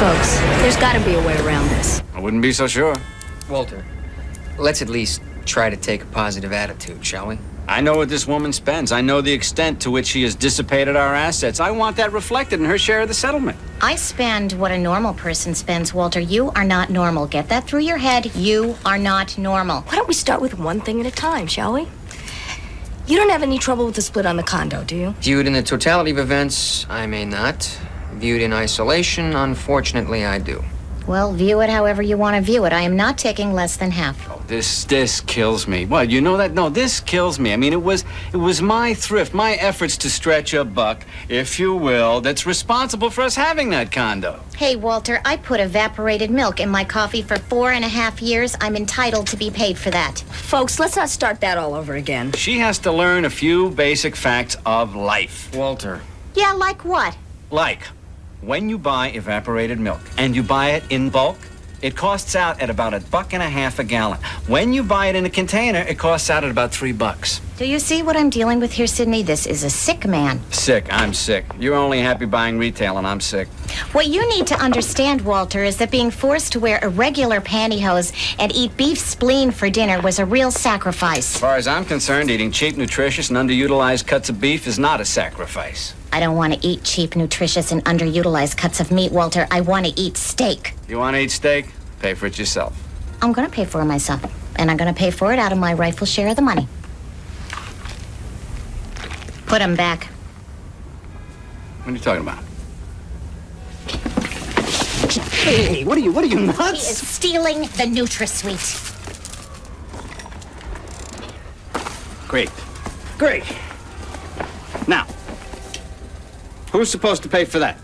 Folks, there's got to be a way around this. I wouldn't be so sure. Walter, let's at least try to take a positive attitude, shall we? I know what this woman spends. I know the extent to which she has dissipated our assets. I want that reflected in her share of the settlement. I spend what a normal person spends, Walter. You are not normal. Get that through your head. You are not normal. Why don't we start with one thing at a time, shall we? You don't have any trouble with the split on the condo, do you? Viewed in the totality of events, I may not. Viewed in isolation, unfortunately, I do. Well, view it however you want to view it. I am not taking less than half. Oh, this kills me. What, you know that? No, this kills me. I mean, it was my thrift, my efforts to stretch a buck, if you will, that's responsible for us having that condo. Hey, Walter, I put evaporated milk in my coffee for 4.5 years. I'm entitled to be paid for that. Folks, let's not start that all over again. She has to learn a few basic facts of life. Walter. Yeah, like what? Like, when you buy evaporated milk and you buy it in bulk, it costs out at about $1.50 a gallon. When you buy it in a container, it costs out at about $3. Do you see what I'm dealing with here, Sidney? This is a sick man. Sick, I'm sick. You're only happy buying retail and I'm sick. What you need to understand, Walter, is that being forced to wear irregular pantyhose and eat beef spleen for dinner was a real sacrifice. As far as I'm concerned, eating cheap, nutritious, and underutilized cuts of beef is not a sacrifice. I don't want to eat cheap, nutritious, and underutilized cuts of meat, Walter. I want to eat steak. You want to eat steak? Pay for it yourself. I'm going to pay for it myself, and I'm going to pay for it out of my rightful share of the money. Put them back. What are you talking about? Hey, what are you He nuts? is stealing the NutraSweet. Great. Now, who's supposed to pay for that?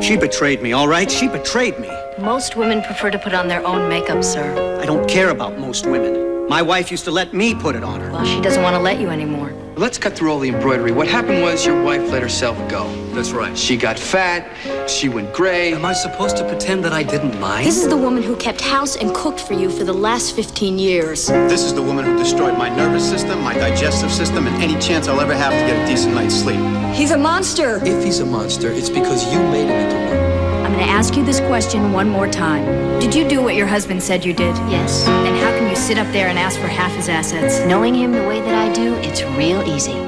She betrayed me, all right? She betrayed me. Most women prefer to put on their own makeup, sir. I don't care about most women. My wife used to let me put it on her. Well, she doesn't want to let you anymore. Let's cut through all the embroidery. What happened was your wife let herself go. That's right. She got fat, she went gray. Am I supposed to pretend that I didn't mind? This is the woman who kept house and cooked for you for the last 15 years. This is the woman who destroyed my nervous system, my digestive system, and any chance I'll ever have to get a decent night's sleep. He's a monster. If he's a monster, it's because you made him into one. I'm going to ask you this question one more time. Did you do what your husband said you did? Yes. Then how can you sit up there and ask for half his assets? Knowing him the way that I do, it's real easy.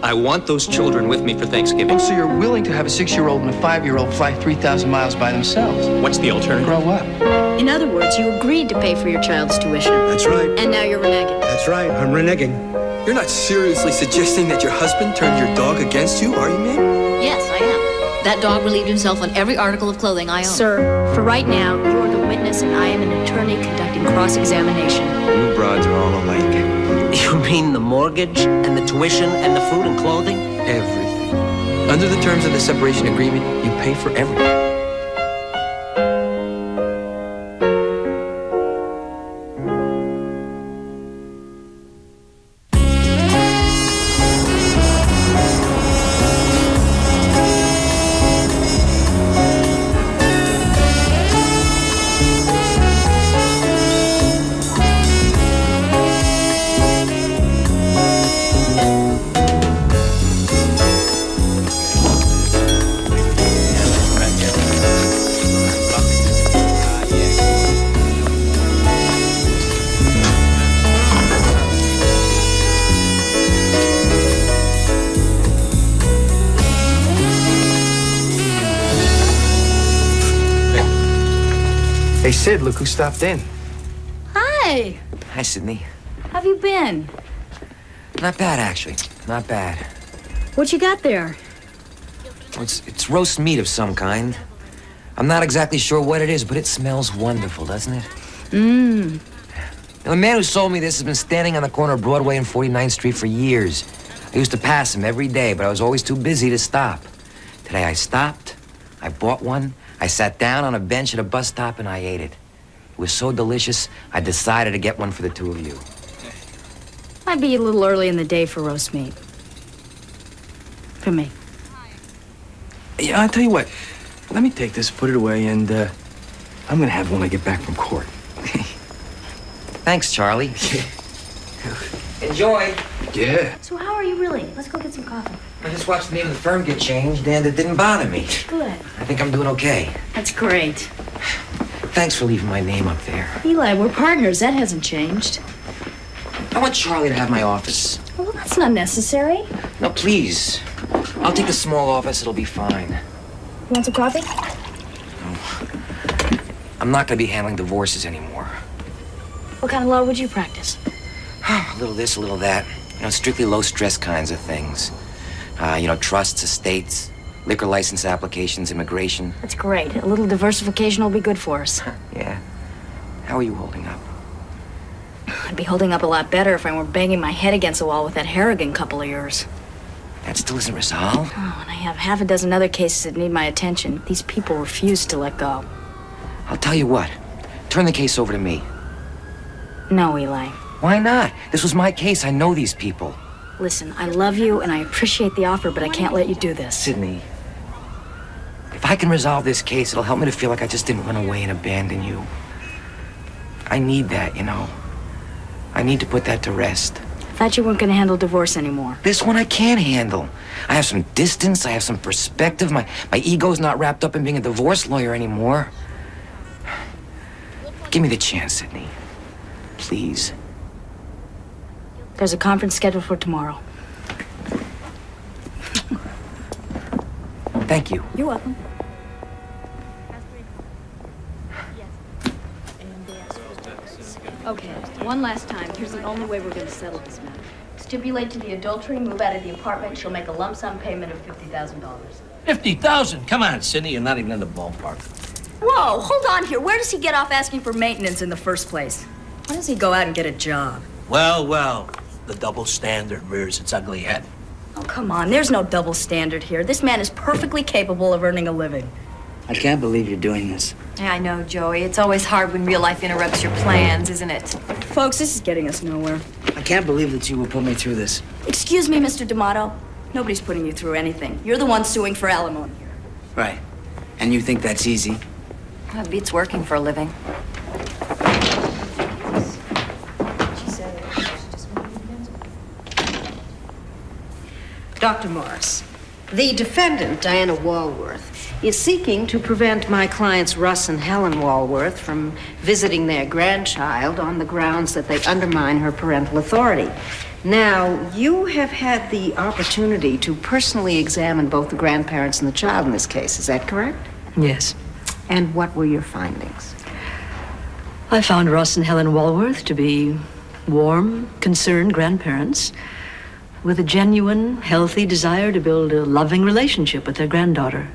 I want those children with me for Thanksgiving. So you're willing to have a 6-year-old and a 5-year-old fly 3,000 miles by themselves? What's the alternative? Grow up. In other words, you agreed to pay for your child's tuition. That's right. And now you're reneging. That's right. I'm reneging. You're not seriously suggesting that your husband turned your dog against you, are you, ma'am? Yes, I am. That dog relieved himself on every article of clothing I own. Sir, for right now, you are the witness and I am an attorney conducting cross-examination. You broads are all alike. You mean the mortgage and the tuition and the food and clothing? Everything. Under the terms of the separation agreement, you pay for everything. Hey, Sid, look who stopped in. Hi. Hi, Sydney. How've you been? Not bad, actually. Not bad. What you got there? It's roast meat of some kind. I'm not exactly sure what it is, but it smells wonderful, doesn't it? Mmm. Now, the man who sold me this has been standing on the corner of Broadway and 49th Street for years. I used to pass him every day, but I was always too busy to stop. Today I stopped, I bought one, I sat down on a bench at a bus stop and I ate it. It was so delicious, I decided to get one for the two of you. Might be a little early in the day for roast meat. For me. Yeah, I'll tell you what. Let me take this, put it away, and I'm gonna have one when I get back from court. Thanks, Charlie. Enjoy. Yeah. So how are you really? Let's go get some coffee. I just watched the name of the firm get changed, and it didn't bother me. Good. I think I'm doing okay. That's great. Thanks for leaving my name up there. Eli, we're partners. That hasn't changed. I want Charlie to have my office. Well, that's not necessary. No, please. I'll take the small office. It'll be fine. You want some coffee? I'm not going to be handling divorces anymore. What kind of law would you practice? A little this, a little that. Strictly low-stress kinds of things. Trusts, estates, liquor license applications, immigration. That's great. A little diversification will be good for us. Yeah. How are you holding up? I'd be holding up a lot better if I weren't banging my head against the wall with that Harrigan couple of yours. That still isn't resolved? Oh, and I have half a dozen other cases that need my attention. These people refuse to let go. I'll tell you what. Turn the case over to me. No, Eli. Why not? This was my case. I know these people. Listen, I love you and I appreciate the offer, but I can't let you do this. Sydney, if I can resolve this case, it'll help me to feel like I just didn't run away and abandon you. I need that, I need to put that to rest. Thought you weren't going to handle divorce anymore. This one I can handle. I have some distance. I have some perspective. My ego's not wrapped up in being a divorce lawyer anymore. Give me the chance, Sydney. Please. There's a conference scheduled for tomorrow. Thank you. You're welcome. Okay, one last time. Here's the only way we're going to settle this matter. Stipulate to the adultery, move out of the apartment. She'll make a lump sum payment of $50,000. 50,000? Come on, Sidney, you're not even in the ballpark. Whoa, hold on here. Where does he get off asking for maintenance in the first place? Why does he go out and get a job? Well, the double standard rears its ugly head. Oh, come on. There's no double standard here. This man is perfectly capable of earning a living. I can't believe you're doing this. Yeah, I know, Joey. It's always hard when real life interrupts your plans, isn't it? Folks, this is getting us nowhere. I can't believe that you will put me through this. Excuse me, Mr. D'Amato. Nobody's putting you through anything. You're the one suing for alimony here. Right. And you think that's easy? That beats working for a living. Dr. Morris, the defendant, Diana Walworth, is seeking to prevent my clients Russ and Helen Walworth from visiting their grandchild on the grounds that they undermine her parental authority. Now, you have had the opportunity to personally examine both the grandparents and the child in this case, is that correct? Yes. And what were your findings? I found Russ and Helen Walworth to be warm, concerned grandparents with a genuine, healthy desire to build a loving relationship with their granddaughter.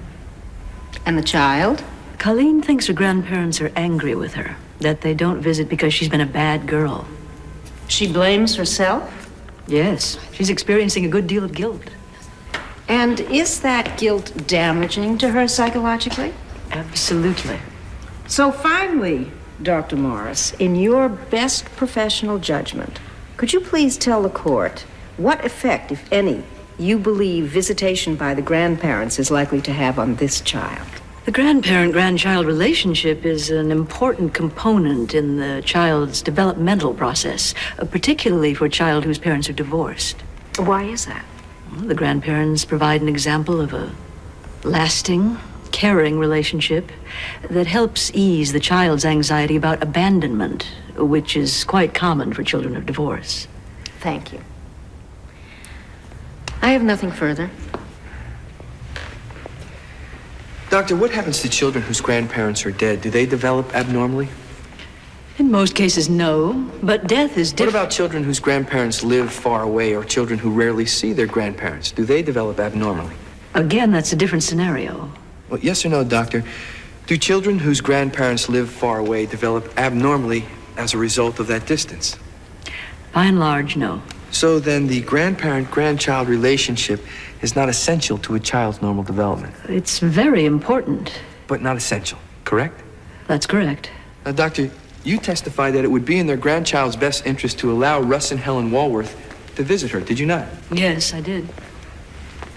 And the child? Colleen thinks her grandparents are angry with her, that they don't visit because she's been a bad girl. She blames herself? Yes, she's experiencing a good deal of guilt. And is that guilt damaging to her psychologically? Absolutely. So finally, Dr. Morris, in your best professional judgment, could you please tell the court what effect, if any, you believe visitation by the grandparents is likely to have on this child? The grandparent-grandchild relationship is an important component in the child's developmental process, particularly for a child whose parents are divorced. Why is that? Well, the grandparents provide an example of a lasting, caring relationship that helps ease the child's anxiety about abandonment, which is quite common for children of divorce. Thank you. I have nothing further. Doctor, what happens to children whose grandparents are dead? Do they develop abnormally? In most cases, no, but death is different. What about children whose grandparents live far away or children who rarely see their grandparents? Do they develop abnormally? Again, that's a different scenario. Well, yes or no, doctor? Do children whose grandparents live far away develop abnormally as a result of that distance? By and large, no. So then the grandparent-grandchild relationship is not essential to a child's normal development. It's very important. But not essential, correct? That's correct. Now, doctor, you testified that it would be in their grandchild's best interest to allow Russ and Helen Walworth to visit her, did you not? Yes, I did.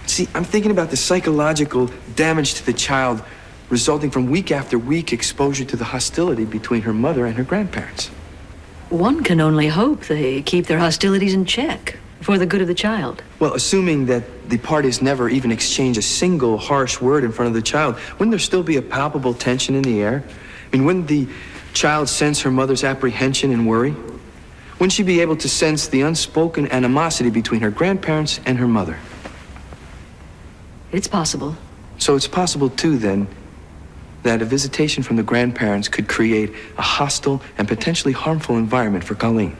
See, I'm thinking about the psychological damage to the child resulting from week after week exposure to the hostility between her mother and her grandparents. One can only hope they keep their hostilities in check for the good of the child. Well, assuming that the parties never even exchange a single harsh word in front of the child, wouldn't there still be a palpable tension in the air? I mean, wouldn't the child sense her mother's apprehension and worry? Wouldn't she be able to sense the unspoken animosity between her grandparents and her mother? It's possible. So it's possible, too, then, that a visitation from the grandparents could create a hostile and potentially harmful environment for Colleen.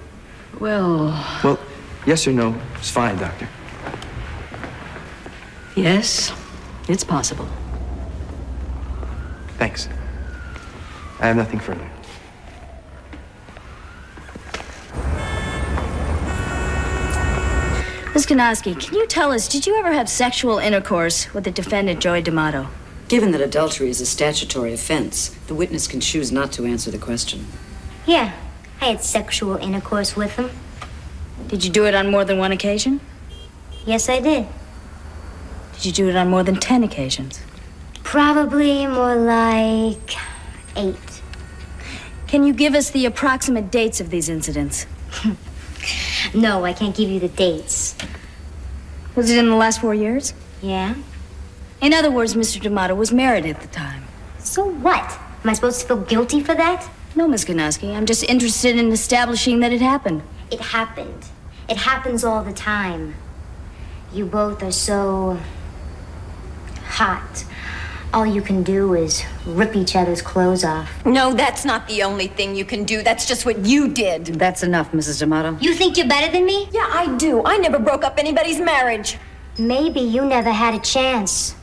Well, yes or no is fine, Doctor. yes, it's possible. Thanks. I have nothing further. Ms. Kanoski, can you tell us, did you ever have sexual intercourse with the defendant, Joey D'Amato? Given that adultery is a statutory offense, the witness can choose not to answer the question. Yeah, I had sexual intercourse with him. Did you do it on more than one occasion? Yes, I did. Did you do it on more than 10 occasions? Probably more like 8. Can you give us the approximate dates of these incidents? No, I can't give you the dates. Was it in the last 4 years? Yeah? In other words, Mr. D'Amato was married at the time. So what? Am I supposed to feel guilty for that? No, Miss Kanoski. I'm just interested in establishing that it happened. It happened. It happens all the time. You both are so hot. All you can do is rip each other's clothes off. No, that's not the only thing you can do. That's just what you did. That's enough, Mrs. D'Amato. You think you're better than me? Yeah, I do. I never broke up anybody's marriage. Maybe you never had a chance.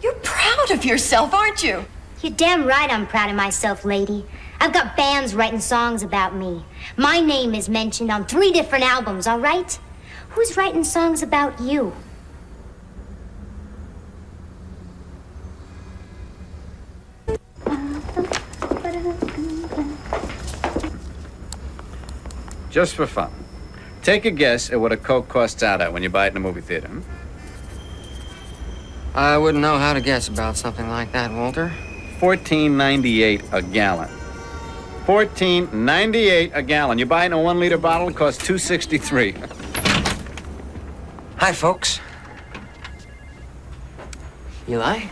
You're proud of yourself, aren't you? You're damn right I'm proud of myself, lady. I've got bands writing songs about me. My name is mentioned on 3 different albums, all right? Who's writing songs about you? Just for fun. Take a guess at what a Coke costs out at when you buy it in a movie theater. I wouldn't know how to guess about something like that, Walter. $14.98 a gallon. $14.98 a gallon. You buy it in a 1-liter bottle, it costs $2.63. Hi, folks. Eli?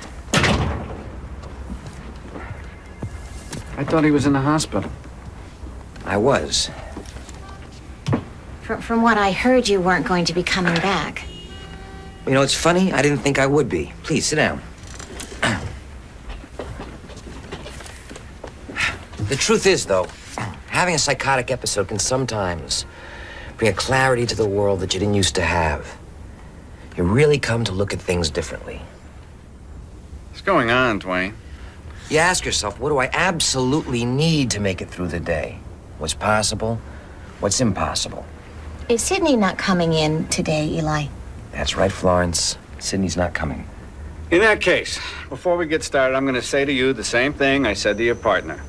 I thought he was in the hospital. I was. From what I heard, you weren't going to be coming back. You know, it's funny. I didn't think I would be. Please, sit down. The truth is, though, having a psychotic episode can sometimes bring a clarity to the world that you didn't used to have. You really come to look at things differently. What's going on, Dwayne? You ask yourself, what do I absolutely need to make it through the day? What's possible? What's impossible? Is Sydney not coming in today, Eli? That's right, Florence. Sydney's not coming. In that case, before we get started, I'm going to say to you the same thing I said to your partner.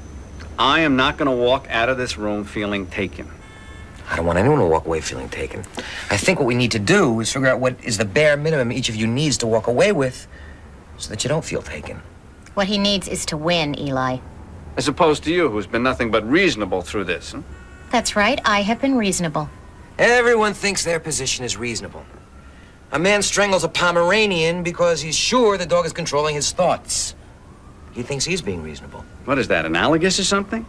I am not going to walk out of this room feeling taken. I don't want anyone to walk away feeling taken. I think what we need to do is figure out what is the bare minimum each of you needs to walk away with so that you don't feel taken. What he needs is to win, Eli. As opposed to you, who's been nothing but reasonable through this. That's right. I have been reasonable. Everyone thinks their position is reasonable. A man strangles a Pomeranian because he's sure the dog is controlling his thoughts. He thinks he's being reasonable. What is that, analogous or something?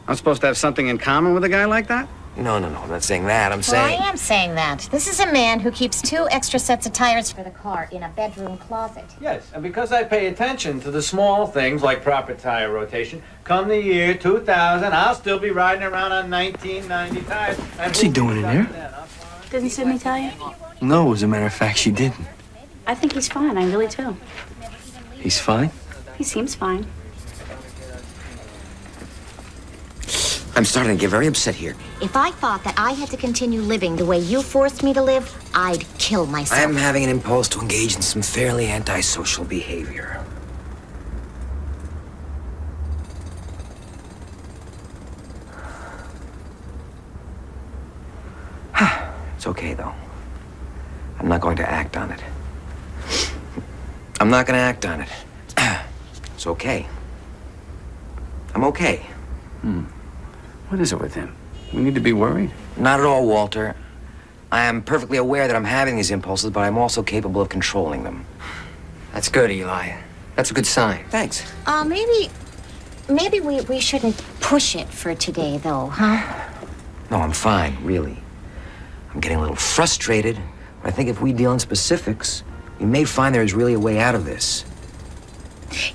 I'm supposed to have something in common with a guy like that? No, I'm not saying that. I'm saying... Well, I am saying that. This is a man who keeps 2 extra sets of tires for the car in a bedroom closet. Yes, and because I pay attention to the small things like proper tire rotation, come the year 2000, I'll still be riding around on 1990 tires. What's he doing in there? Didn't Sydney tell you? No, as a matter of fact, she didn't. I think he's fine. I really do. He's fine? He seems fine. I'm starting to get very upset here. If I thought that I had to continue living the way you forced me to live, I'd kill myself. I'm having an impulse to engage in some fairly antisocial behavior. It's okay, though. I'm not going to act on it. I'm not going to act on it. It's okay. I'm okay. What is it with him? We need to be worried. Not at all, Walter. I am perfectly aware that I'm having these impulses, but I'm also capable of controlling them. That's good, Eli. That's a good sign. Thanks. Maybe we shouldn't push it for today, though, huh? No, I'm fine, really. I'm getting a little frustrated, but I think if we deal in specifics, we may find there is really a way out of this.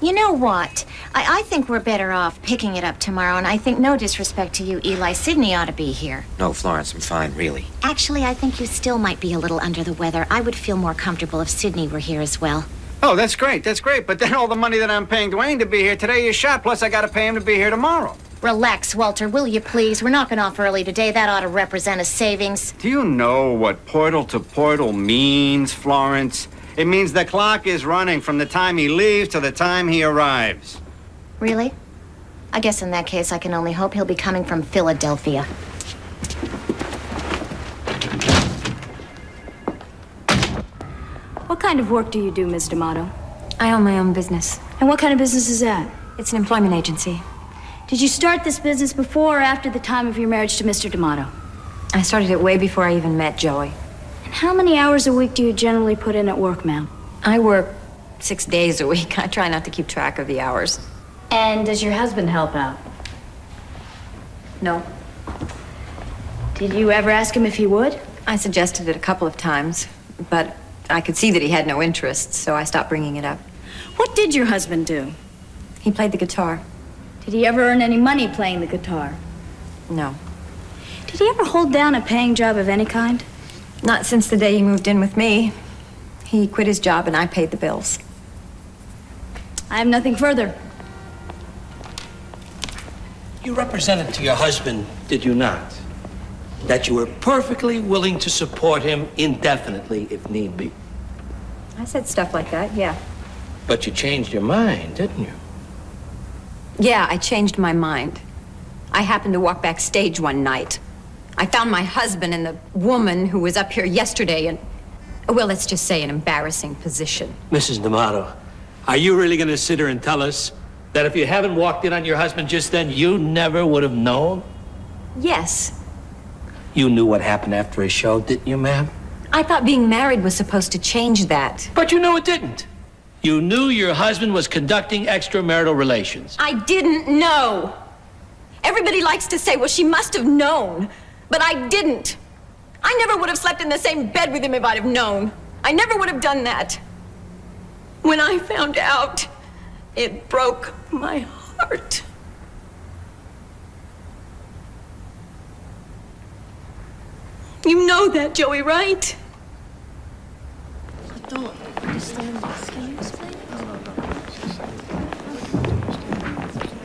You know what? I think we're better off picking it up tomorrow, and I think, no disrespect to you, Eli, Sydney ought to be here. No, Florence, I'm fine, really. Actually, I think you still might be a little under the weather. I would feel more comfortable if Sydney were here as well. Oh, that's great. That's great. But then all the money that I'm paying Dwayne to be here today is shot. Plus, I got to pay him to be here tomorrow. Relax, Walter, will you please? We're knocking off early today. That ought to represent a savings. Do you know what portal to portal means, Florence? It means the clock is running from the time he leaves to the time he arrives. Really? I guess in that case, I can only hope he'll be coming from Philadelphia. What kind of work do you do, Ms. D'Amato? I own my own business. And what kind of business is that? It's an employment agency. Did you start this business before or after the time of your marriage to Mr. D'Amato? I started it way before I even met Joey. And how many hours a week do you generally put in at work, ma'am? I work 6 days a week. I try not to keep track of the hours. And does your husband help out? No. Did you ever ask him if he would? I suggested it a couple of times, but I could see that he had no interest, so I stopped bringing it up. What did your husband do? He played the guitar. Did he ever earn any money playing the guitar? No. Did he ever hold down a paying job of any kind? Not since the day he moved in with me. He quit his job and I paid the bills. I have nothing further. You represented to your husband, did you not, that you were perfectly willing to support him indefinitely if need be? I said stuff like that, yeah. But you changed your mind, didn't you? Yeah, I changed my mind. I happened to walk backstage one night. I found my husband and the woman who was up here yesterday in, well, let's just say an embarrassing position. Mrs. D'Amato, are you really going to sit here and tell us that if you haven't walked in on your husband just then, you never would have known? Yes. You knew what happened after his show, didn't you, ma'am? I thought being married was supposed to change that. But you knew it didn't. You knew your husband was conducting extramarital relations. I didn't know. Everybody likes to say, well, she must have known. But I didn't. I never would have slept in the same bed with him if I'd have known. I never would have done that. When I found out, it broke my heart. You know that, Joey, right? I don't understand this. Can you explain?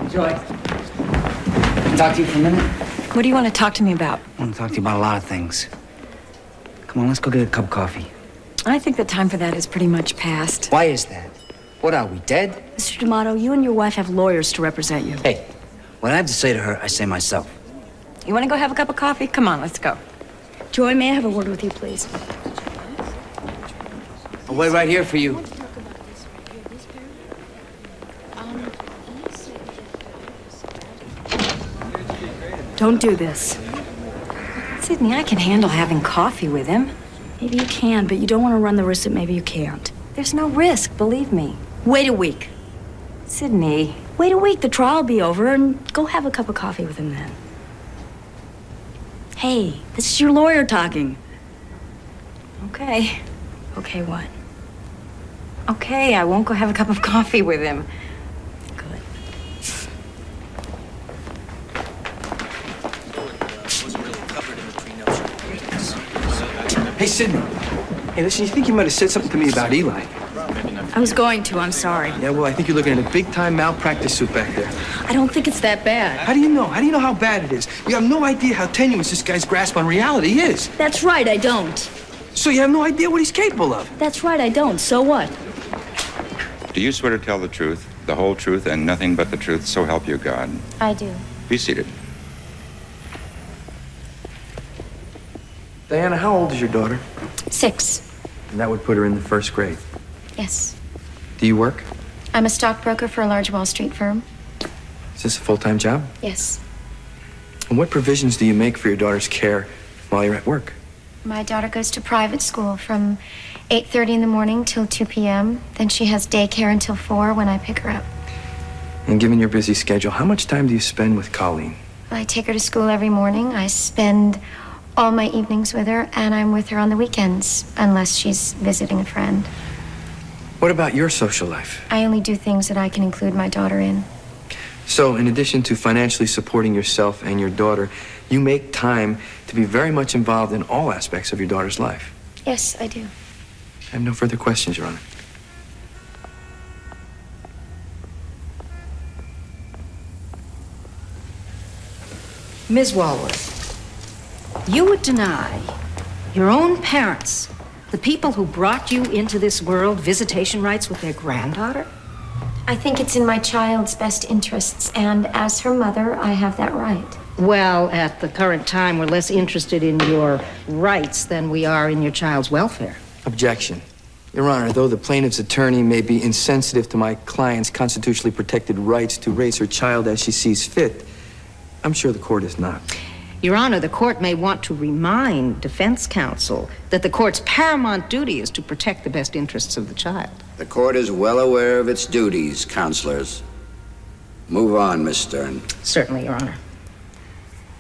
Joy, can I talk to you for a minute? What do you want to talk to me about? I want to talk to you about a lot of things. Come on, let's go get a cup of coffee. I think the time for that is pretty much past. Why is that? What are we, dead? Mr. D'Amato, you and your wife have lawyers to represent you. Hey, what I have to say to her, I say myself. You want to go have a cup of coffee? Come on, let's go. Joy, may I have a word with you, please? I'll wait right here for you. Don't do this. Sydney, I can handle having coffee with him. Maybe you can, but you don't want to run the risk that maybe you can't. There's no risk, believe me. Wait a week. Sydney. Wait a week, the trial will be over, and go have a cup of coffee with him then. Hey, this is your lawyer talking. Okay. Okay, what? Okay, I won't go have a cup of coffee with him. Good. Hey, Sydney. Hey, listen, you think you might have said something to me about Eli? I was going to, I'm sorry. Yeah, well, I think you're looking at a big-time malpractice suit back there. I don't think it's that bad. How do you know? How do you know how bad it is? You have no idea how tenuous this guy's grasp on reality is. That's right, I don't. So you have no idea what he's capable of. That's right, I don't. So what? Do you swear to tell the truth, the whole truth, and nothing but the truth, so help you God? I do. Be seated. Diana, how old is your daughter? 6. And that would put her in the first grade. Yes. Do you work? I'm a stockbroker for a large Wall Street firm. Is this a full-time job? Yes. And what provisions do you make for your daughter's care while you're at work? My daughter goes to private school from 8:30 in the morning till 2 p.m. Then she has daycare until 4 when I pick her up. And given your busy schedule, how much time do you spend with Colleen? I take her to school every morning. I spend all my evenings with her, and I'm with her on the weekends, unless she's visiting a friend. What about your social life? I only do things that I can include my daughter in. So, in addition to financially supporting yourself and your daughter, you make time to be very much involved in all aspects of your daughter's life. Yes, I do. I have no further questions, Your Honor. Ms. Walworth, you would deny your own parents, the people who brought you into this world, visitation rights with their granddaughter? I think it's in my child's best interests, and as her mother, I have that right. Well, at the current time, we're less interested in your rights than we are in your child's welfare. Objection. Your Honor, though the plaintiff's attorney may be insensitive to my client's constitutionally protected rights to raise her child as she sees fit, I'm sure the court is not. Your Honor, the court may want to remind defense counsel that the court's paramount duty is to protect the best interests of the child. The court is well aware of its duties, counselors. Move on, Miss Stern. Certainly, Your Honor.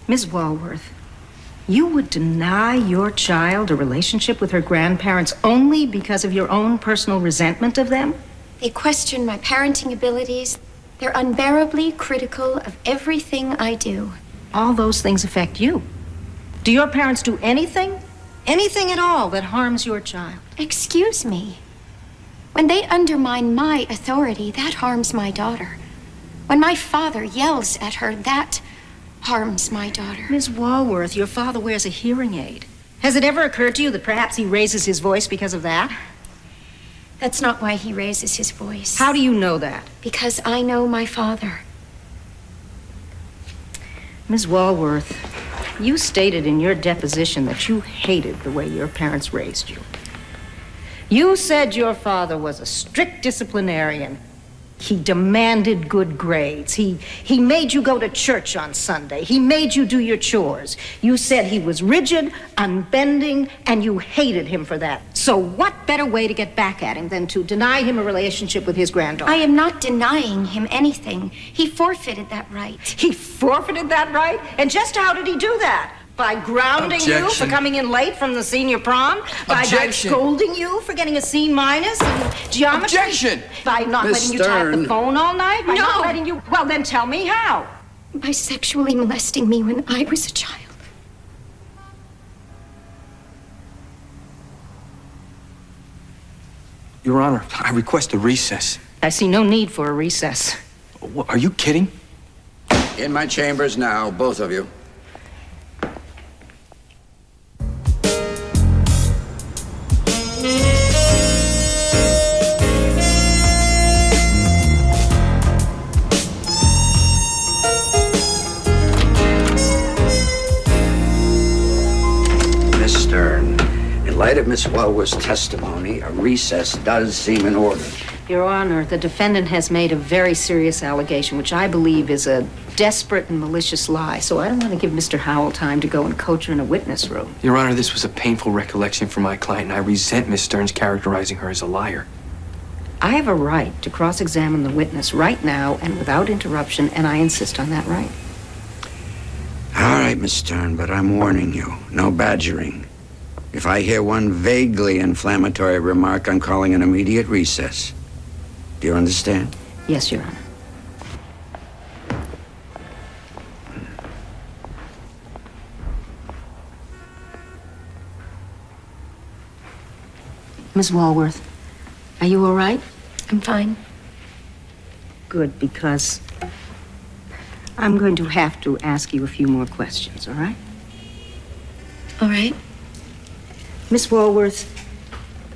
Ms. Walworth, you would deny your child a relationship with her grandparents only because of your own personal resentment of them? They question my parenting abilities. They're unbearably critical of everything I do. All those things affect you. Do your parents do anything at all that harms your child? Excuse me. When they undermine my authority, that harms my daughter. When my father yells at her, that harms my daughter. Ms. Walworth, your father wears a hearing aid. Has it ever occurred to you that perhaps he raises his voice because of that? That's not why he raises his voice. How do you know that? Because I know my father. Ms. Walworth, you stated in your deposition that you hated the way your parents raised you. You said your father was a strict disciplinarian. He demanded good grades. He made you go to church on Sunday. He made you do your chores. You said he was rigid, unbending, and you hated him for that. So what better way to get back at him than to deny him a relationship with his granddaughter? I am not denying him anything. He forfeited that right. He forfeited that right? And just how did he do that? By grounding you for coming in late from the senior prom? By scolding you for getting a C- in geometry? Objection! By not Miss letting you tap the phone all night? By not letting you... Well, then tell me how. By sexually molesting me when I was a child. Your Honor, I request a recess. I see no need for a recess. Are you kidding? In my chambers now, both of you. Miss Stern, in light of Miss Walworth's testimony, a recess does seem in order. Your Honor, the defendant has made a very serious allegation, which I believe is a desperate and malicious lie. So I don't want to give Mr. Howell time to go and coach her in a witness room. Your Honor, this was a painful recollection for my client, and I resent Miss Stern's characterizing her as a liar. I have a right to cross-examine the witness right now and without interruption, and I insist on that right. All right, Miss Stern, but I'm warning you, no badgering. If I hear one vaguely inflammatory remark, I'm calling an immediate recess. Do you understand? Yes, Your Honor. Miss Walworth, are you all right? I'm fine. Good, because I'm going to have to ask you a few more questions, all right? All right. Miss Walworth,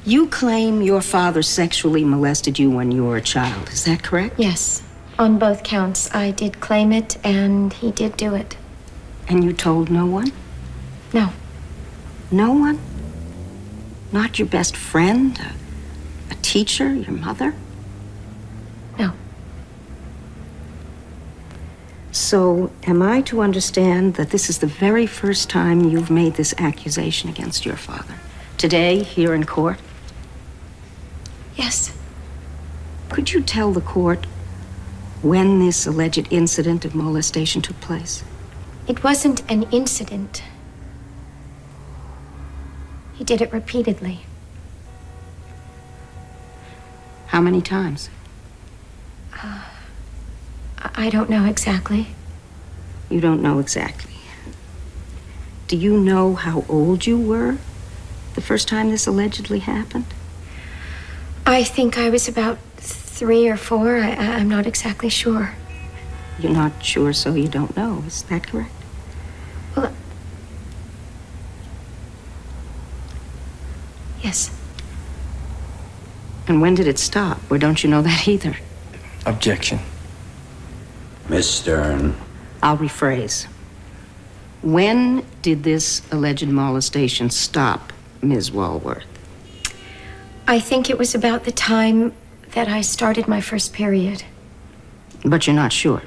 you claim your father sexually molested you when you were a child. Is that correct? Yes. On both counts, I did claim it, and he did do it. And you told no one? No. No one? Not your best friend? A teacher? Your mother? No. So, am I to understand that this is the very first time you've made this accusation against your father? Today, here in court? Yes. Could you tell the court when this alleged incident of molestation took place? It wasn't an incident. He did it repeatedly. How many times? I don't know exactly. You don't know exactly. Do you know how old you were the first time this allegedly happened? I think I was about 3 or 4. I'm not exactly sure. You're not sure, so you don't know. Is that correct? Well, yes. And when did it stop? Or don't you know that either? Objection. Miss Stern. I'll rephrase. When did this alleged molestation stop, Ms. Walworth? I think it was about the time that I started my first period. But you're not sure.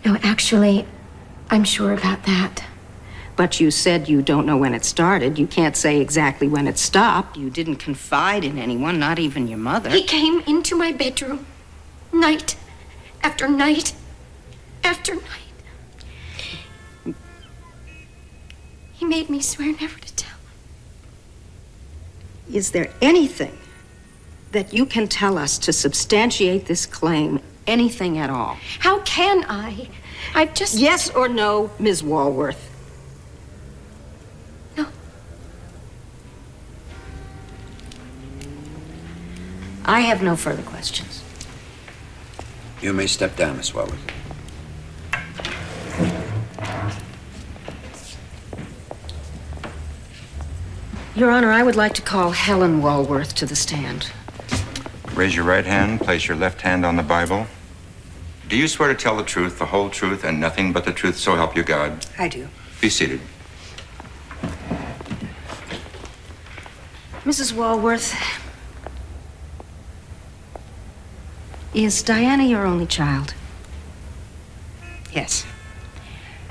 No, actually, I'm sure about that. But you said you don't know when it started. You can't say exactly when it stopped. You didn't confide in anyone, not even your mother. He came into my bedroom night after night after night. He made me swear never to tell. Is there anything that you can tell us to substantiate this claim? Anything at all? How can I? I've just... Yes or no, Ms. Walworth? No. I have no further questions. You may step down, Miss Walworth. Your Honor, I would like to call Helen Walworth to the stand. Raise your right hand, place your left hand on the Bible. Do you swear to tell the truth, the whole truth, and nothing but the truth, so help you God? I do. Be seated. Mrs. Walworth, is Diana your only child? Yes.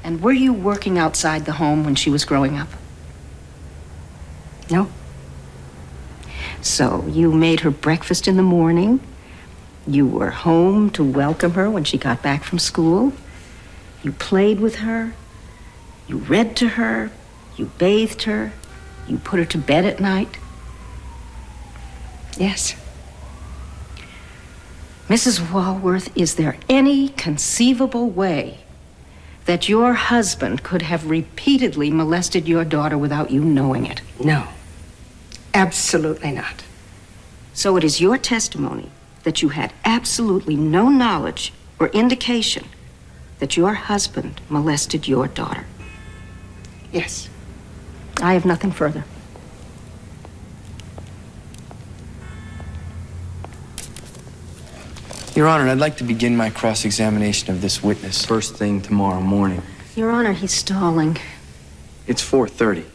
And were you working outside the home when she was growing up? No? So you made her breakfast in the morning. You were home to welcome her when she got back from school. You played with her. You read to her. You bathed her. You put her to bed at night. Yes. Mrs. Walworth, is there any conceivable way that your husband could have repeatedly molested your daughter without you knowing it? No. Absolutely not. So it is your testimony that you had absolutely no knowledge or indication that your husband molested your daughter? Yes. I have nothing further. Your Honor, I'd like to begin my cross-examination of this witness first thing tomorrow morning. Your Honor, he's stalling. It's 4:30.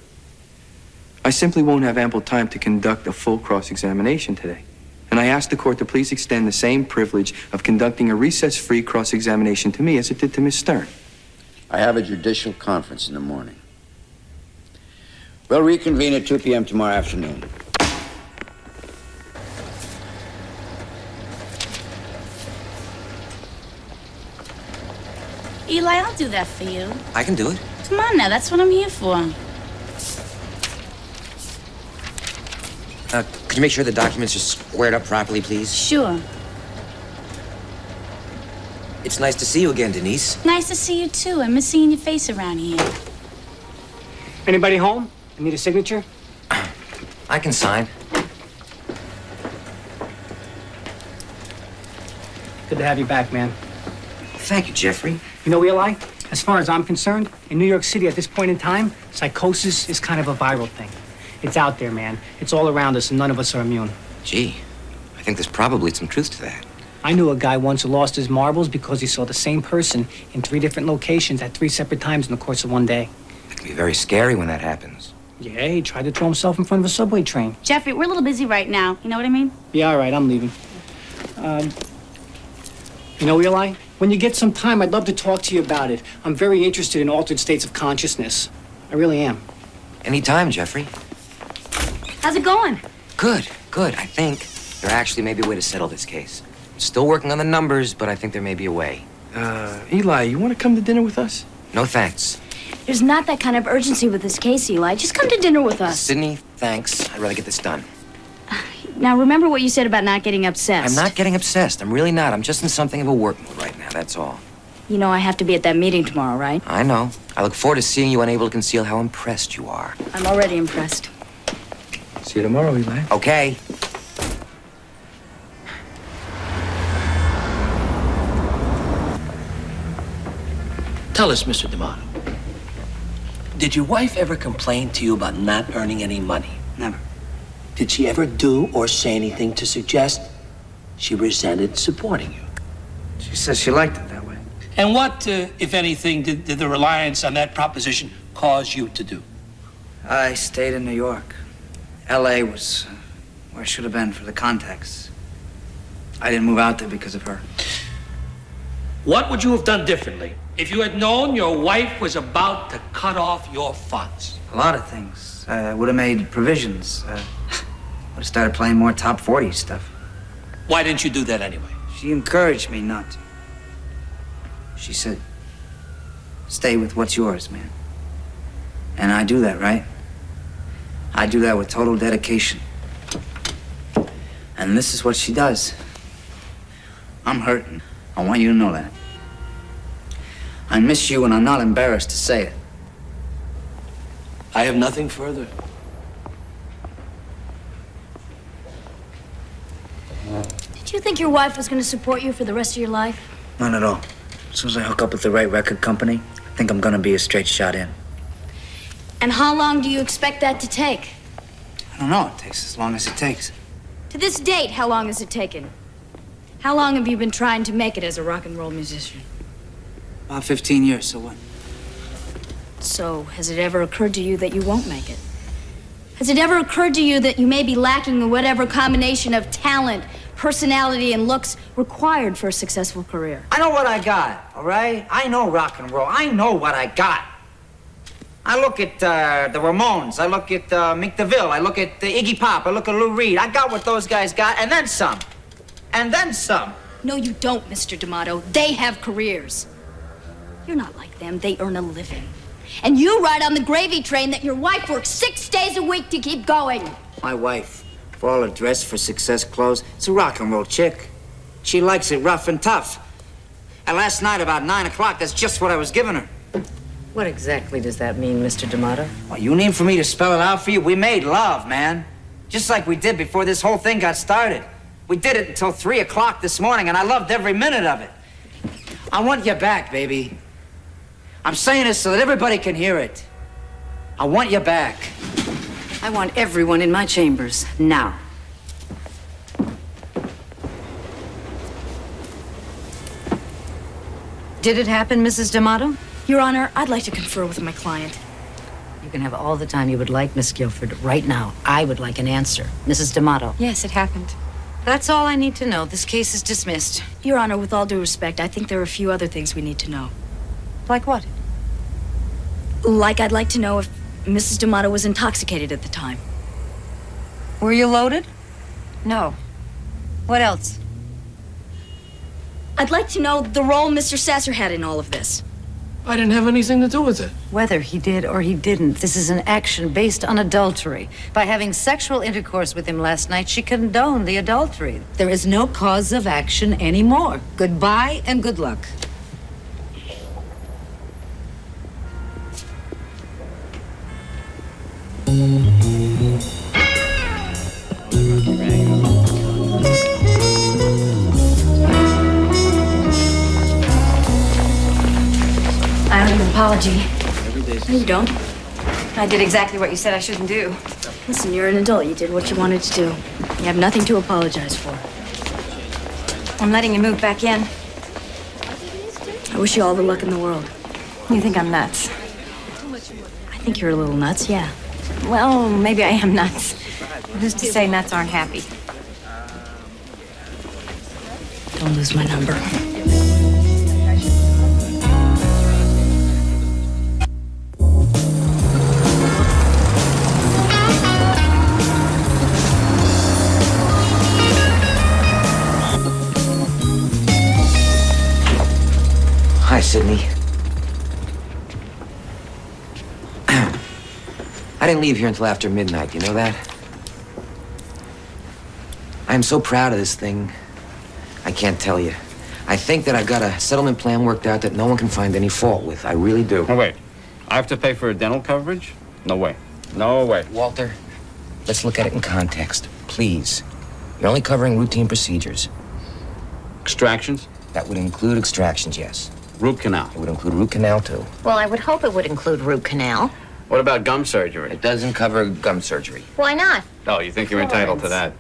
I simply won't have ample time to conduct a full cross-examination today. And I ask the court to please extend the same privilege of conducting a recess-free cross-examination to me as it did to Miss Stern. I have a judicial conference in the morning. We'll reconvene at 2 p.m. tomorrow afternoon. Eli, I'll do that for you. I can do it. Come on now, that's what I'm here for. Could you make sure the documents are squared up properly, please? Sure. It's nice to see you again, Denise. Nice to see you too. I miss seeing your face around here. Anybody home? I need a signature. I can sign. Good to have you back, man. Thank you, Jeffrey. You know, Eli, as far as I'm concerned, in New York City at this point in time, psychosis is kind of a viral thing. It's out there, man. It's all around us, and none of us are immune. Gee, I think there's probably some truth to that. I knew a guy once who lost his marbles because he saw the same person in 3 different locations at 3 separate times in the course of one day. It can be very scary when that happens. Yeah, he tried to throw himself in front of a subway train. Jeffrey, we're a little busy right now. You know what I mean? Yeah, all right, I'm leaving. You know, Eli, When you get some time, I'd love to talk to you about it. I'm very interested in altered states of consciousness. I really am. Anytime, Jeffrey. How's it going? Good, good. I think there actually may be a way to settle this case. Still working on the numbers, but I think there may be a way. Eli, you want to come to dinner with us? No thanks. There's not that kind of urgency with this case, Eli. Just come to dinner with us. Sydney, thanks. I'd rather get this done. Now, remember what you said about not getting obsessed. I'm not getting obsessed. I'm really not. I'm just in something of a work mood right now, that's all. You know I have to be at that meeting tomorrow, right? I know. I look forward to seeing you unable to conceal how impressed you are. I'm already impressed. See you tomorrow, Eli. Okay. Tell us, Mr. D'Amato. Did your wife ever complain to you about not earning any money? Never. Did she ever do or say anything to suggest she resented supporting you? She says she liked it that way. And what, if anything, did the reliance on that proposition cause you to do? I stayed in New York. L.A. was where I should have been for the contacts. I didn't move out there because of her. What would you have done differently if you had known your wife was about to cut off your funds? A lot of things. Would have made provisions. Would have started playing more top 40 stuff. Why didn't you do that anyway? She encouraged me not to. She said, stay with what's yours, man. And I do that, right? I do that with total dedication. And this is what she does. I'm hurting. I want you to know that. I miss you, and I'm not embarrassed to say it. I have nothing further. Did you think your wife was going to support you for the rest of your life? Not at all. As soon as I hook up with the right record company, I think I'm gonna be a straight shot in. And how long do you expect that to take? I don't know. It takes as long as it takes. To this date, how long has it taken? How long have you been trying to make it as a rock and roll musician? About 15 years, so what? So, has it ever occurred to you that you won't make it? Has it ever occurred to you that you may be lacking in whatever combination of talent, personality, and looks required for a successful career? I know what I got, all right? I know rock and roll. I know what I got. I look at the Ramones. I look at Mick DeVille. I look at Iggy Pop. I look at Lou Reed. I got what those guys got, and then some. And then some. No, you don't, Mr. D'Amato. They have careers. You're not like them. They earn a living. And you ride on the gravy train that your wife works 6 days a week to keep going. My wife, for all her dress for success clothes, it's a rock and roll chick. She likes it rough and tough. And last night about 9 o'clock, that's just what I was giving her. What exactly does that mean, Mr. D'Amato? Well, you need for me to spell it out for you? We made love, man. Just like we did before this whole thing got started. We did it until 3 o'clock this morning, and I loved every minute of it. I want you back, baby. I'm saying this so that everybody can hear it. I want you back. I want everyone in my chambers, now. Did it happen, Mrs. D'Amato? Your Honor, I'd like to confer with my client. You can have all the time you would like, Miss Guilford. Right now, I would like an answer. Mrs. D'Amato. Yes, it happened. That's all I need to know. This case is dismissed. Your Honor, with all due respect, I think there are a few other things we need to know. Like what? Like I'd like to know if Mrs. D'Amato was intoxicated at the time. Were you loaded? No. What else? I'd like to know the role Mr. Sasser had in all of this. I didn't have anything to do with it. Whether he did or he didn't, this is an action based on adultery. By having sexual intercourse with him last night, she condoned the adultery. There is no cause of action anymore. Goodbye and good luck. I owe you an apology. No, you don't. I did exactly what you said I shouldn't do. Listen, you're an adult. You did what you wanted to do. You have nothing to apologize for. I'm letting you move back in. I wish you all the luck in the world. You think I'm nuts? I think you're a little nuts, yeah. Well, maybe I am nuts. Who's to say nuts aren't happy? Don't lose my number. Hi, Sydney. I didn't leave here until after midnight, you know that? I am so proud of this thing. I can't tell you. I think that I've got a settlement plan worked out that no one can find any fault with. I really do. Oh, wait. I have to pay for a dental coverage? No way. No way. Walter, let's look at it in context, please. You're only covering routine procedures. Extractions? That would include extractions, yes. Root canal? It would include root canal, too. Well, I would hope it would include root canal. What about gum surgery? It doesn't cover gum surgery. Why not? Oh, you think you're entitled to that?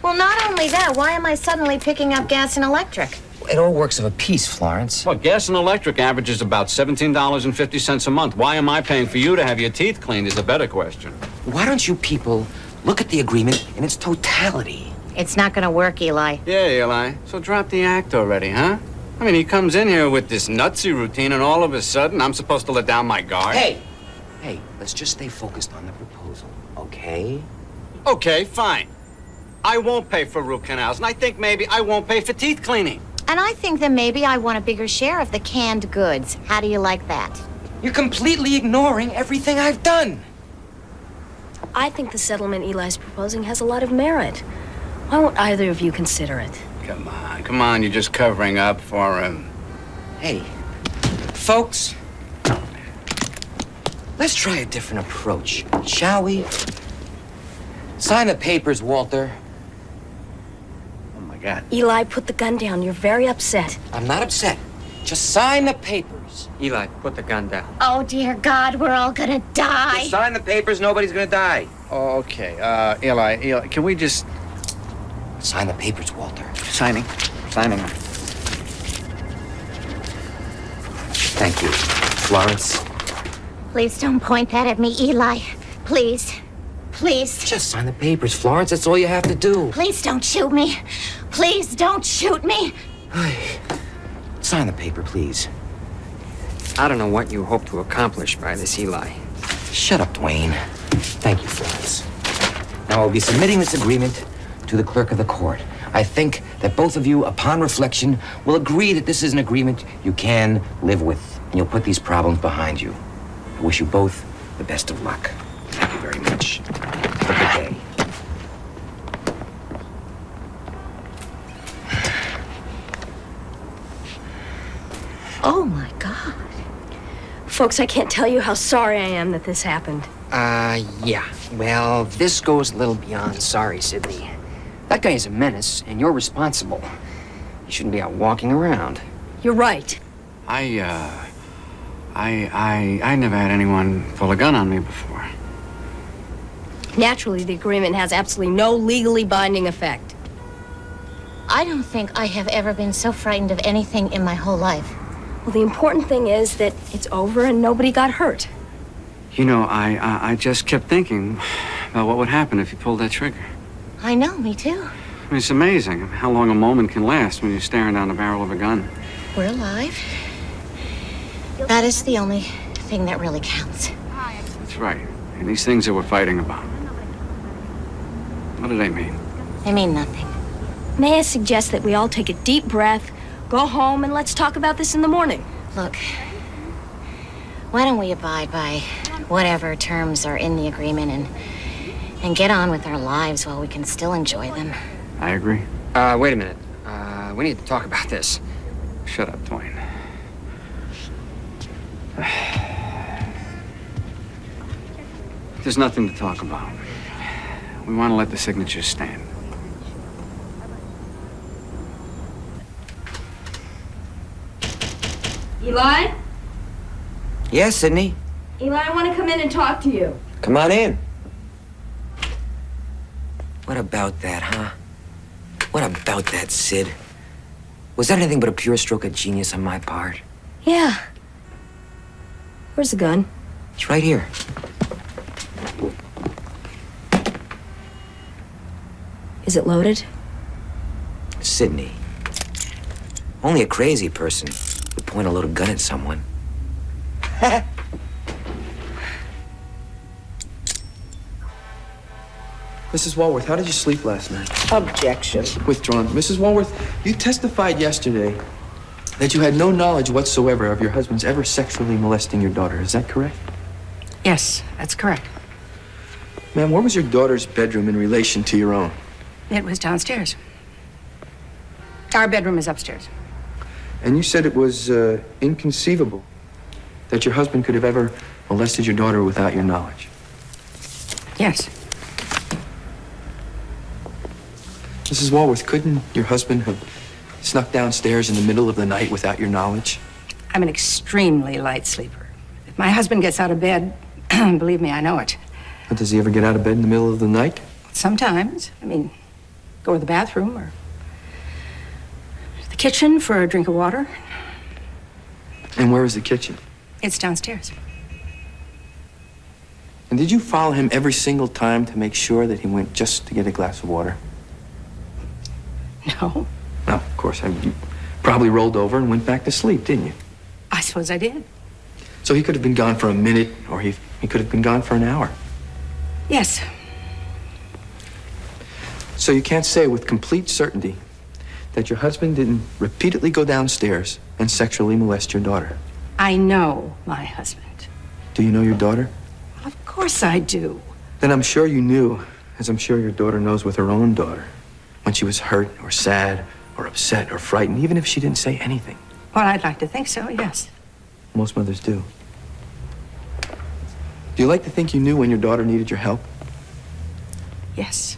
Well, not only that, why am I suddenly picking up gas and electric? It all works of a piece, Florence. Well, gas and electric averages about $17.50 a month. Why am I paying for you to have your teeth cleaned is a better question. Why don't you people look at the agreement in its totality? It's not gonna work, Eli. Yeah, Eli. So drop the act already, huh? I mean, he comes in here with this nutsy routine, and all of a sudden, I'm supposed to let down my guard? Hey, let's just stay focused on the proposal, okay? Okay, fine. I won't pay for root canals, and I think maybe I won't pay for teeth cleaning. And I think that maybe I want a bigger share of the canned goods. How do you like that? You're completely ignoring everything I've done. I think the settlement Eli's proposing has a lot of merit. Why won't either of you consider it? Come on, you're just covering up for him. Hey, folks, let's try a different approach, shall we? Sign the papers, Walter. Oh, my God. Eli, put the gun down. You're very upset. I'm not upset. Just sign the papers. Eli, put the gun down. Oh, dear God, we're all gonna die. Just sign the papers, nobody's gonna die. Oh, okay. Eli, can we just... Sign the papers, Walter. Signing. Thank you. Florence? Please don't point that at me, Eli. Please. Please. Just sign the papers, Florence. That's all you have to do. Please don't shoot me. Please don't shoot me. Sign the paper, please. I don't know what you hope to accomplish by this, Eli. Shut up, Dwayne. Thank you, Florence. Now, I'll be submitting this agreement to the clerk of the court. I think that both of you, upon reflection, will agree that this is an agreement you can live with, and you'll put these problems behind you. I wish you both the best of luck. Thank you very much. Have a good day. Oh, my God. Folks, I can't tell you how sorry I am that this happened. Yeah. Well, this goes a little beyond sorry, Sydney. That guy is a menace, and you're responsible. You shouldn't be out walking around. You're right. I never had anyone pull a gun on me before. Naturally, the agreement has absolutely no legally binding effect. I don't think I have ever been so frightened of anything in my whole life. Well, the important thing is that it's over and nobody got hurt. You know, I just kept thinking about what would happen if you pulled that trigger. I know, me too. I mean, it's amazing how long a moment can last when you're staring down the barrel of a gun. We're alive. That is the only thing that really counts. That's right. And these things that we're fighting about, what do they mean? They mean nothing. May I suggest that we all take a deep breath, go home, and let's talk about this in the morning? Look, why don't we abide by whatever terms are in the agreement and get on with our lives while we can still enjoy them? I agree. Wait a minute. We need to talk about this. Shut up, Dwayne. There's nothing to talk about. We want to let the signatures stand. Eli? Yes, Sydney? Eli, I want to come in and talk to you. Come on in. What about that, huh? What about that, Sid? Was that anything but a pure stroke of genius on my part? Yeah. Where's the gun? It's right here. Is it loaded? Sydney. Only a crazy person would point a loaded gun at someone. Mrs. Walworth, how did you sleep last night? Objection. Withdrawn. Mrs. Walworth, you testified yesterday that you had no knowledge whatsoever of your husband's ever sexually molesting your daughter. Is that correct? Yes, that's correct. Ma'am, where was your daughter's bedroom in relation to your own? It was downstairs. Our bedroom is upstairs. And you said it was inconceivable that your husband could have ever molested your daughter without your knowledge. Yes. Mrs. Walworth, couldn't your husband have snuck downstairs in the middle of the night without your knowledge? I'm an extremely light sleeper. If my husband gets out of bed, believe me, I know it. But does he ever get out of bed in the middle of the night? Sometimes. I mean, go to the bathroom or the kitchen for a drink of water. And where is the kitchen? It's downstairs. And did you follow him every single time to make sure that he went just to get a glass of water? No. No, of course. You probably rolled over and went back to sleep, didn't you? I suppose I did. So he could have been gone for a minute, or he could have been gone for an hour. Yes. So you can't say with complete certainty that your husband didn't repeatedly go downstairs and sexually molest your daughter. I know my husband. Do you know your daughter? Of course I do. Then I'm sure you knew, as I'm sure your daughter knows with her own daughter, when she was hurt or sad or upset or frightened, even if she didn't say anything. Well, I'd like to think so, yes. Most mothers do. Do you like to think you knew when your daughter needed your help? Yes.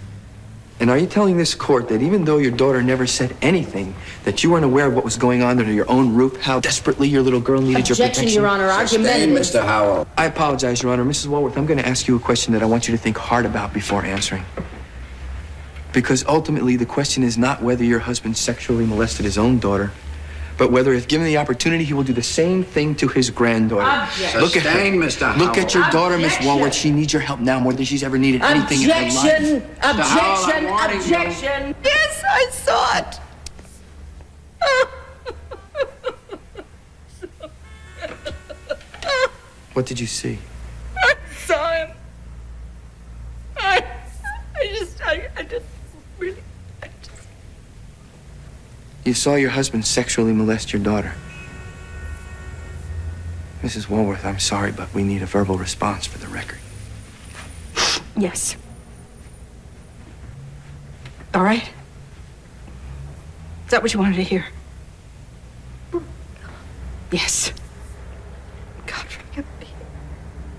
And are you telling this court that even though your daughter never said anything, that you weren't aware of what was going on under your own roof, how desperately your little girl needed your protection? Objection, Your Honor. Argument. Mr. Howell. I apologize, Your Honor. Mrs. Walworth, I'm going to ask you a question that I want you to think hard about before answering. Because ultimately, the question is not whether your husband sexually molested his own daughter, but whether, if given the opportunity, he will do the same thing to his granddaughter. Objection. Look at her. Sustained, Mr. Howell. Look at your daughter, Miss Objection. Walworth. She needs your help now more than she's ever needed anything in her life. Objection. Objection. Objection! Yes, I saw it! What did you see? I saw him. I just really... You saw your husband sexually molest your daughter. Mrs. Walworth, I'm sorry, but we need a verbal response for the record. Yes. All right? Is that what you wanted to hear? Yes. God forgive me.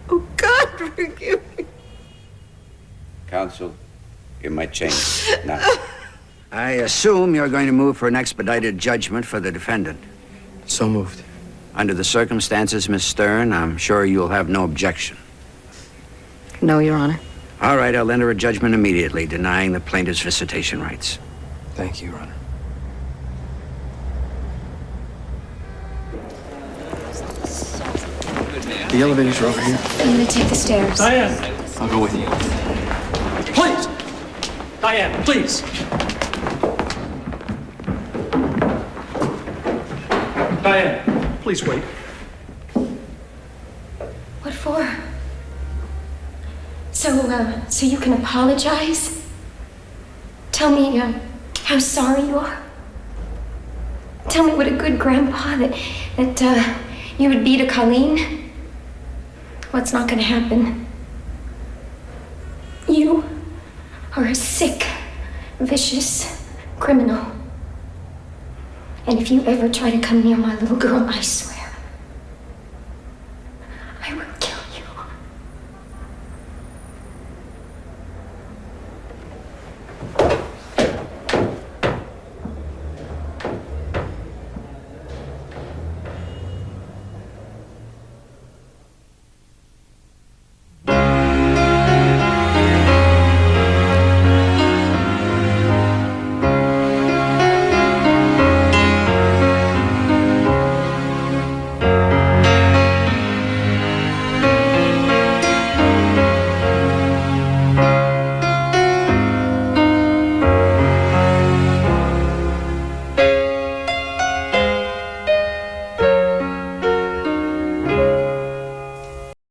Oh, God forgive me. Counsel, you might change now. I assume you're going to move for an expedited judgment for the defendant. So moved. Under the circumstances, Miss Stern, I'm sure you'll have no objection. No, Your Honor. All right, I'll enter a judgment immediately denying the plaintiff's visitation rights. Thank you, Your Honor. The elevators are over here. I'm gonna take the stairs. Diane! I'll go with you. Please! Diane, please! Diane, please wait. What for? So you can apologize? Tell me, how sorry you are? Tell me what a good grandpa that you would be to Colleen? What's not gonna happen? You are a sick, vicious criminal. And if you ever try to come near my little girl, I swear